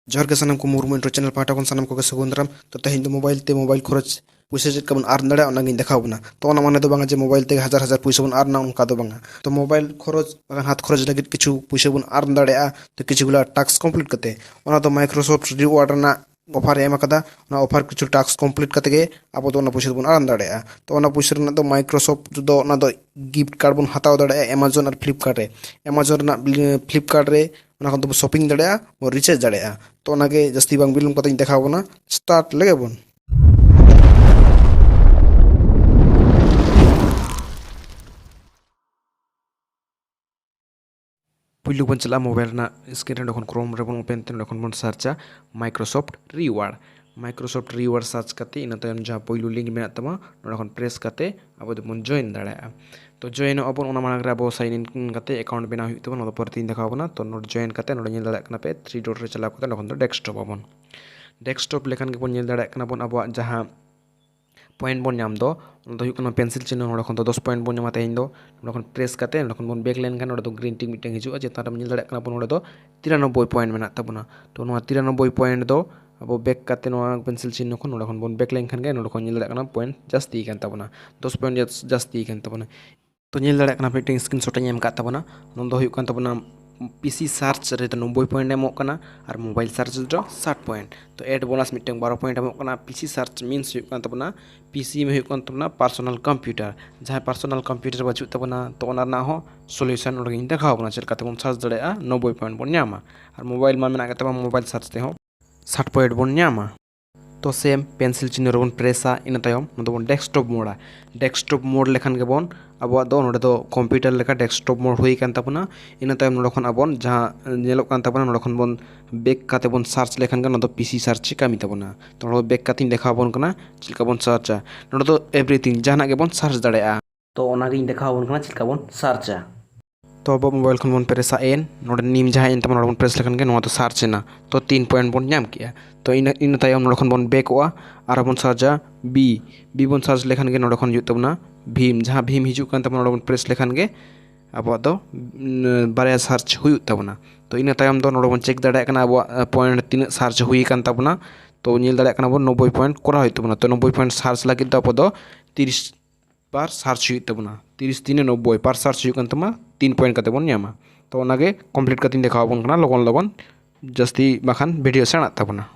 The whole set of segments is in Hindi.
जोहर के सनम को मुर्मू इंट्रो चैनल पाहटा खन सनम को सगुन दाराम। तो तेहन तो मोबाइल खरच पैसा चेक बन आर्न दाड़ा ओना गिन देखाव बना। तो ओना माने दो बांगा जे मोबाइल ते हजार हजार पैसा बन आर्न उनका दो बांगा। तो मोबाइल खरच हाथ खरच लगित किछु पैसा बन आर्न दाड़ा। तो किछुगुला टास्क कंप्लीट कते ओना तो माइक्रोसॉफ्ट रिवार्ड ना ऑफर एम कदा। ओना ऑफर किछु टास्क कंप्लीट कते गे अब तो ओना पैसा बन आर्न दाड़ा। तो ओना पैसा रना तो माइक्रोसॉफ्ट दो ओना दो गिफ्ट कार्ड बन हताव दाड़ा अमेजन और फ्लिपकार्ट रे। अमेजन ना फ्लिपकार्ट रे ओना खन तो शॉपिंग दाड़ा और रिचार्ज दाड़ा। तो ओना गे जस्ती बांग बिलम कते देखाव बना स्टार्ट लगे बन। पुइलु बन चला मोबाइल ना स्क्रीन रे क्रोम रे बन ओपन ते बन सर्चा माइक्रोसॉफ्ट रिवार्ड सर्च कते इन तयम जहां पुइलु लिंक मेना तमा नोडखन प्रेस कते अब बन जॉइन दाड़ा। तो जॉइन अपन ओना मांग रे अब साइन इन कते अकाउंट बना हुई तबन ओदो पर तीन देखाव बना। तो नोड जॉइन कते नोड नेल दाड़ा कना पे 3 डॉट रे चला कते नोखन तो डेस्कटॉप लेखन के बन नेल दाड़ा कना बन अब जहां पॉइंट बन नाम दो पेंसिल चिन्ह नोडखन तो 10 पॉइंट बन नामा तेहन दो नोडखन प्रेस कते नोडखन बन बैक लाइन खान नोडो ग्रीन टिक मिटeng हिजुआ जेता रम नेल दाड़ा कना बन नोडो 93 पॉइंट मेना तबना। तो नोआ 93 पॉइंट दो अब बैक कते नोआ पेंसिल चिन्ह खन नोडखन बन बैक लाइन खान गे नोडखन नेल दाड़ा कना पॉइंट जास्ती कान तबना 10 पॉइंट जास्ती कान तबना। तो नेल दाड़ा कना मिटeng स्क्रीनशॉट एम का तबना नोदो हुयु कान तबना पीसी सर्च रे 90 पॉइंट एमो कना और मोबाइल सर्च रे 60 पॉइंट। तो एड बोनस मिटeng 12 पॉइंट एमो कना। पीसी सर्च मीन्स हुयु कान तबना पीसी में हुयु कान तबना पर्सनल कंप्यूटर जहां पर्सनल कंप्यूटर बचु तबना तो ओना ना हो सॉल्यूशन ओर गिन देखाव बना चल काते बन सर्च दड़ेया 90 पॉइंट बन न्यामा और मोबाइल मा मेना काते मोबाइल सर्च ते हो 60 पॉइंट बन न्यामा। तो सेम पेंसिल चिन्ह बन प्रेसा इन तयम नदो बन डेस्कटॉप मोड लेखन के बन अब दो नोडे दो कंप्यूटर लेका डेस्कटॉप मोड हुई कान तबना। इन तयम नोडखन अबन जहां नेलो कान तबना नोडखन बन बैक काते बन सर्च लेखन के नदो पीसी सर्च कामी तबना। तो नोडो बैक कातिन देखा बन कना चिलका बन सर्च नोडो तो एवरीथिंग जहाना के बन सर्च दाड़ेया। तो ओना गिन देखा बन कना चिलका बन सर्च। तो अब मोबाइल खन बन प्रेसा एन नोडे नीम जहां इन तबना बन प्रेस लेखन के नोआ तो सर्च ना तो 3 पॉइंट बन नाम किया। तो इन तयम नोडखन बन बैकवा और बन सर्चा बी बन सर्च लेखन के नोडखन जु तबना भीम जहां भीम हिजु कान तबना नोडे बन प्रेस लेखन के अब दो बारे सर्च हुई तबना। तो इन तयम दो नोडे बन चेक दाड़ा कना अब पॉइंट 3 सर्च हुई कान तबना। तो नेल दाड़ा कना बन 90 पॉइंट कोरा हुई तबना। तो 90 पॉइंट सर्च लगित दो अब दो 30 बार सर्च हुई तबना 30 3 90 बार सर्च हुई कान तबना 3 पॉइंट कते बन न्यामा। तो ओनागे कंप्लीट कतिन देखाव बन कना लगन जस्ती बाखान वीडियो सेणा तबना।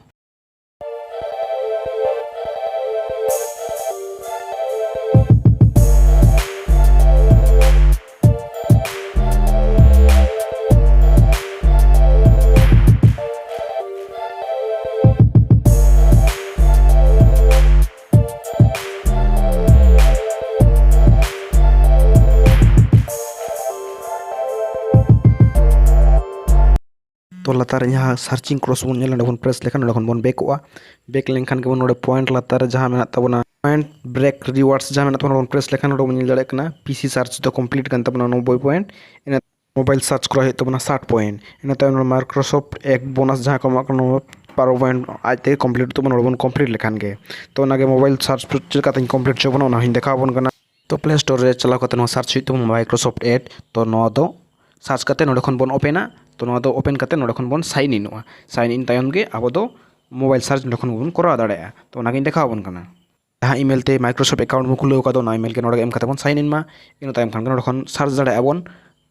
तो लतार यहाँ सर्चिंग क्रॉस बन नेल बन प्रेस लेखन बन बैक लेखन के बन नोडे पॉइंट लतार जहां मेना तबना पॉइंट ब्रेक रिवार्ड्स जहां मेना तबना बन प्रेस लेखन नोडे बन नेल दाड़े कना पीसी सर्च तो कंप्लीट कान तबना 90 पॉइंट इन मोबाइल सर्च करा तबना 60 पॉइंट इन तब माइक्रोसॉफ्ट एक बोनस जहां को 12 पॉइंट आज ते कंप्लीट तबना बन कंप्लीट लेखन के। तो ओनागे मोबाइल सर्च चलका तन कंप्लीट चबना ओना हिन देखा बन कना। तो प्ले स्टोर रे चला कते नो सर्च हुई तबना माइक्रोसॉफ्ट एड तो नो दो सर्च कते नोडे खन बन ओपना। तो नोआ दो ओपन कते नोडे खन बन साइन इन तयम गे अब दो मोबाइल सर्च नोडे खन बन करा दाड़ेया। तो ओना गिन देखा बन कना जहां ईमेल ते माइक्रोसॉफ्ट अकाउंट में खुले का दो ना ईमेल के नोडे एम कते बन साइन इन मा इन तयम खान नोडे खन सर्च दाड़ेया बन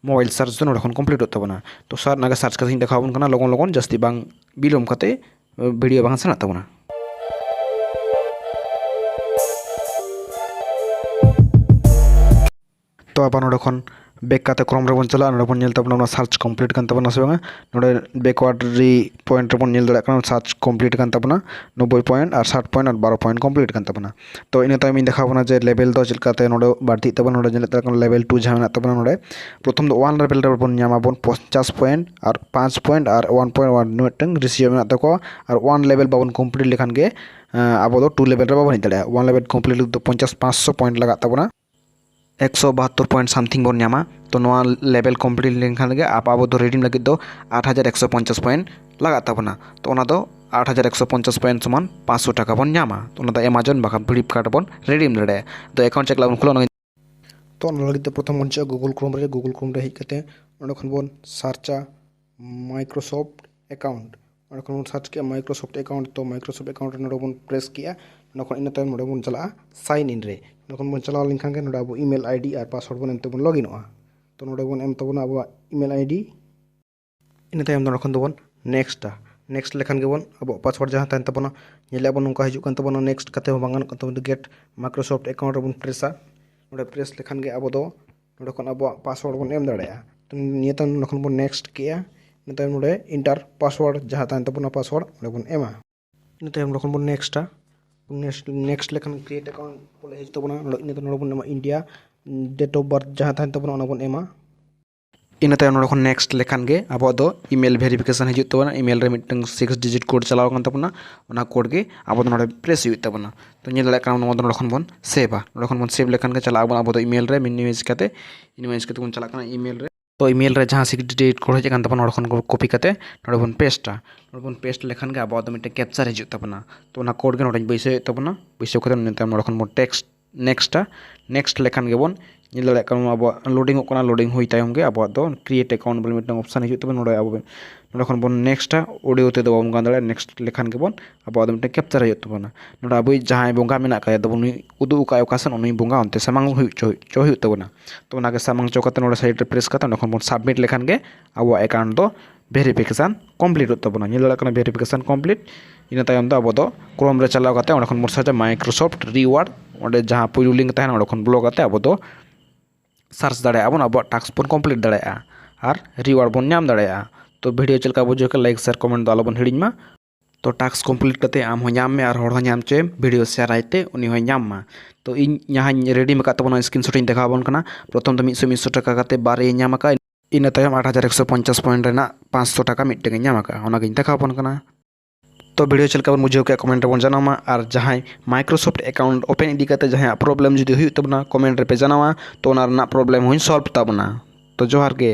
मोबाइल सर्च तो नोडे खन कंप्लीट होत तबना। तो सर नागे सर्च कते देखा बन कना लगन जस्ती बांग बिलोम कते वीडियो बांग सेना तबना। तो अब नोडे खन बैक काते क्रोम रे बन चला नोडे बन नेल तबना सर्च कंप्लीट कान तबना से बांगा नोडे बैकवर्ड री पॉइंट रे बन नेल दाड़ा कना सर्च कंप्लीट कान तबना 90 पॉइंट और 60 पॉइंट और 12 पॉइंट कंप्लीट कान तबना। तो इन तयम इन देखा बना जे लेवल दो चिलकाते नोडे बाड़ती तबना नोडे नेल तबना लेवल 2 जहां तबना नोडे प्रथम दो 1 लेवल रे बन न्यामा बन 50 पॉइंट और 5 पॉइंट और 1.1 मिटeng रेशियो मेना तको और 1 लेवल बाबन कंप्लीट लेखान के अब दो 2 लेवल रे बाबन दाड़ा 1 लेवल कंप्लीट तो 50 500 पॉइंट लगा तबना 172 पॉइंट समथिंग बन न्यामा। तो नोआ लेवल कंप्लीट लेखन के अब दो रिडीम लगित दो 8150 पॉइंट लगा तबना। तो ओना दो 8150 पॉइंट समान 500 टाका बन न्यामा। तो ओना दो अमेजन बाखा फ्लिपकार्ट बन रिडीम दाड़े। तो अकाउंट चेक लागन खुलो तो ओना लगित प्रथम बन गूगल क्रोम रे हेज कते ओंडे खन बन सर्चा माइक्रोसॉफ्ट अकाउंट बन सर्च किया माइक्रोसॉफ्ट अकाउंट तो माइक्रोसॉफ्ट अकाउंट नोडे बन प्रेस किया इन तायम नोडे बन चला साइन इन रे बन चलाव लेनखान नोडे अब ईमेल आईडी और पासवर्ड बन एम तबन लॉगिन तो नोडे बन एम तबन अब ईमेल आईडी इन तायम नोडे बन नेक्स्ट लेखान के बन अब पासवर्ड जहाँ तहन तबना नेले बन नोंका हिजुग कान तबना नेक्स्ट कते हो बांगान कान तबन गेट माइक्रोसॉफ्ट अकाउंट बन प्रेसा नोडे प्रेस लेखान के अब दो नोडे खन अब पासवर्ड बन एम दाड़ेया तो निये तन नोखन बन नेक्स्ट किया इन तायम नोडे इंटर पासवर्ड जहाँ तहन तबना पासवर्ड नोडे बन एमा इन तायम नोखन बन नेक्स्ट लेखान क्रिएट अकाउंट बोले हिजुग तबना इन तायम नोडे बन एमा इंडिया डेट ऑफ बर्थ जहाँ तहन तबना ओना बन एमा इन तायम नोडे खन नेक्स्ट लेखान के अब दो ईमेल वेरिफिकेशन हिजुग तबना ईमेल रे मिटन 6 डिजिट कोड चलाव कान तबना ओना कोड के अब नोडे प्रेस हुई तबना तो नेल दाड़े कान नोडे खन बन सेव नोडे खन बन सेव लेखान के चलाव अब दो ईमेल रे मिनिमाइज कते बन चला कान ईमेल रे तो ईमेल रे जहाँ 6 डिजिट कोड हेज कान तबना नोडे खन कॉपी कते नोडे बन पेस्ट लेखान के अब मिटन कैप्चर हिजुग तबना तो ओना कोड के नोडे बैसे तबना बैसे कते नोडे खन बन टेक्स्ट नेक्स्ट लेखान के बन नेल दाड़े कान अब लोडिंग हुई तायम के अब दो क्रिएट अकाउंट बोले मिटन ऑप्शन हिजुग तबना नोडे अब नोडे खन बन नेक्स्ट ऑडियो ते दो गान दाड़े नेक्स्ट लेखान के बन अब मिटन कैप्चर हिजुग तबना नोडे अब जहां बोंगा मेना का दो उदू का ओकासन उनी बोंगा अंते सामांग हुई तबना तो ओना के सामांग चौकते नोडे साइड रे प्रेस करते नोडे खन बन सबमिट लेखान के अब अकाउंट दो वेरिफिकेशन कंप्लीट तबना नेल दाड़े कान वेरिफिकेशन कंप्लीट इन तायम दो अब दो क्रोम रे चलाव करते ओना खन बन सर्च माइक्रोसॉफ्ट रिवार्ड ओंडे जहां पुइलु लिंक तहन ओंडे खन ब्लॉक करते अब दो सर्च दाड़े अब टास्क बन कंप्लीट दाड़े और रिवार्ड बन नाम दाड़े तो वीडियो चलका बुझे के लाइक शेयर कमेंट आलो बन हिड़िंग मा तो टास्क कंप्लीट करते आम हो नाम में और हड़ हो नाम चे वीडियो शेयर आइते उनी हो नाम मा तो इन यहाँ रेडी में तबना स्क्रीनशॉट इन देखा बन कना प्रथम तो 100 टाका करते बारे नाम का इन तायम 8150 पॉइंट रेना 500 टाका मिट्टे नाम का ओना गिन देखा बन कना तो वीडियो चलका बन बुझे के कमेंट बन जानामा और जहां माइक्रोसॉफ्ट अकाउंट ओपन इदी करते जहां प्रॉब्लम जुदी हुई तबना कमेंट रे पे जानावा तो ओना प्रॉब्लम हुई सॉल्व तबना तो जोहार के।